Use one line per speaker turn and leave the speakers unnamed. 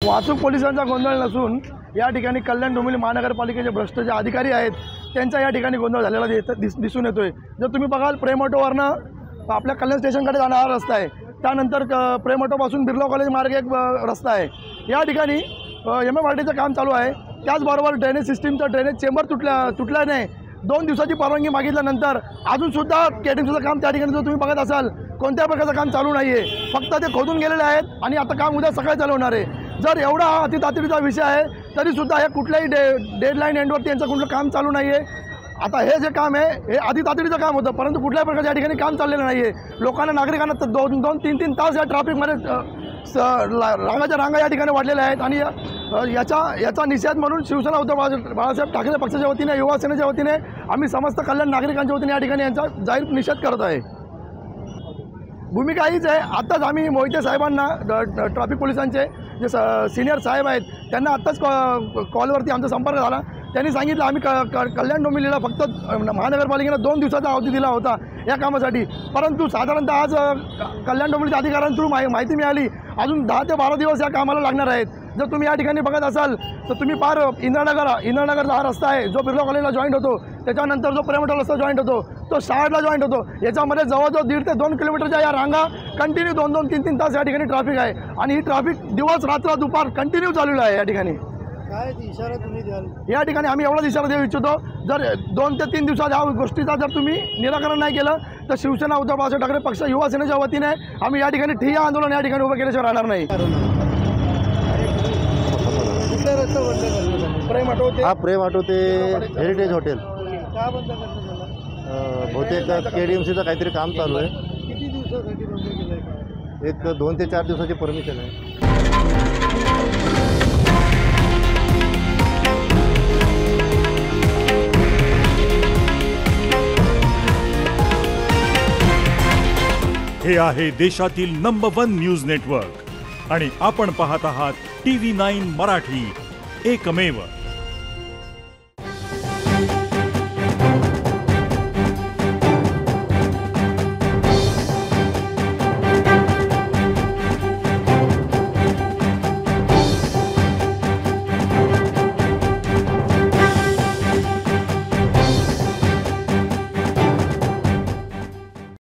वाहतूक पोलिसांचा गोंधळ नसून या ठिकाणी कल्याण डोंबिवली महानगरपालिकेचे भ्रष्ट जे अधिकारी आहेत त्यांचा या ठिकाणी गोंधळ झालेला दिसून येतोय। जर तुम्ही बघाल प्रेम ऑटोवरनं आपल्या कल्याण स्टेशनकडे जाणारा रस्ता आहे, त्यानंतर प्रेम ऑटोपासून बिर्ला कॉलेज मार्ग एक रस्ता आहे। या ठिकाणी MMRDचं काम चालू आहे। त्याचबरोबर ड्रेनेज सिस्टीमचं ड्रेनेज चेंबर तुटल्याने 2 दिवसाची परवानगी मागितल्यानंतर अजूनसुद्धा केटिंगचं काम त्या ठिकाणी जर तुम्ही बघत असाल कोणत्या प्रकारचं काम चालू नाही आहे, फक्त ते खोदून गेलेले आहेत आणि आता काम उद्या सकाळी चालू होणार आहे। जर एवढा हा अतितातडीचा विषय आहे तरीसुद्धा हे कुठल्याही डेडलाईन एंडवरती यांचं कुठलं काम चालू नाही आहे। आता हे जे काम आहे हे अतितातडीचं काम होतं, परंतु कुठल्याही प्रकारच्या या ठिकाणी काम चाललेलं नाही आहे। लोकांना नागरिकांना 2-3 तास या ट्रॅफिकमध्ये रांगाच्या रांगा या ठिकाणी वाढलेल्या आहेत आणि याचा निषेध म्हणून शिवसेना उद्धव बाळासाहेब ठाकरे पक्षाच्या वतीने, युवा सेनेच्या वतीने आम्ही समस्त कल्याण नागरिकांच्या वतीने या ठिकाणी यांचा जाहीर निषेध करत आहे। भूमिका हीच आहे। आत्ताच आम्ही मोहिते साहेबांना ट्रॅफिक पोलिसांचे जे सिनियर साहेब आहेत त्यांना आत्ताच कॉलवरती आमचा संपर्क झाला। त्यांनी सांगितलं आम्ही कल्याण डोंबिवलीला फक्त महानगरपालिकेनं 2 दिवसाचा अवधी दिला होता या कामासाठी, परंतु साधारणतः आज कल्याण डोंबिवलीच्या अधिकाऱ्यांकडून माहिती मिळाली अजून 10 ते 12 दिवस या कामाला लागणार आहेत। जर तुम्ही या ठिकाणी बघत असाल तर तुम्ही पार इंद्रनगरचा हा रस्ता आहे जो बिर्ला कॉलेजला जॉईंट होतो, त्याच्यानंतर जो प्रेम ऑटो रस्ता जॉईंट होतो तो शाळेला जॉईंट होतो। याच्यामध्ये जवळजवळ 1.5 ते 2 किलोमीटरच्या या रांगा कंटिन्यू 2-3 तास या ठिकाणी ट्रॅफिक आहे आणि ही ट्रॅफिक दिवस रात्र दुपार कंटिन्यू चालू आहे। या ठिकाणी
काय इशारा तुम्ही द्याल?
या ठिकाणी आम्ही एवढाच इशारा देऊ इच्छितो, जर 2 ते 3 दिवसात या गोष्टीचा जर तुम्ही निराकरण नाही केलं तर शिवसेना उद्धव बाळासाहेब ठाकरे पक्ष युवा सेनेच्या वतीने आम्ही या ठिकाणी ठिय्या आंदोलन या ठिकाणी उभं केल्याशिवाय राहणार नाही। प्रेम ऑटो ते
प्रेम ऑटो ते हेरिटेज हॉटेल
का बंद करण्यात
बहुतेक KDMCचं काहीतरी काम चालू आहे।
किती दिवसासाठी बंद केलंय?
एक 2 ते 4 दिवसाची परमिशन आहे।
हे आहे देशातील नंबर 1 न्यूज नेटवर्क आणि आपण पाहत आहात TV9 मराठी, एकमेव।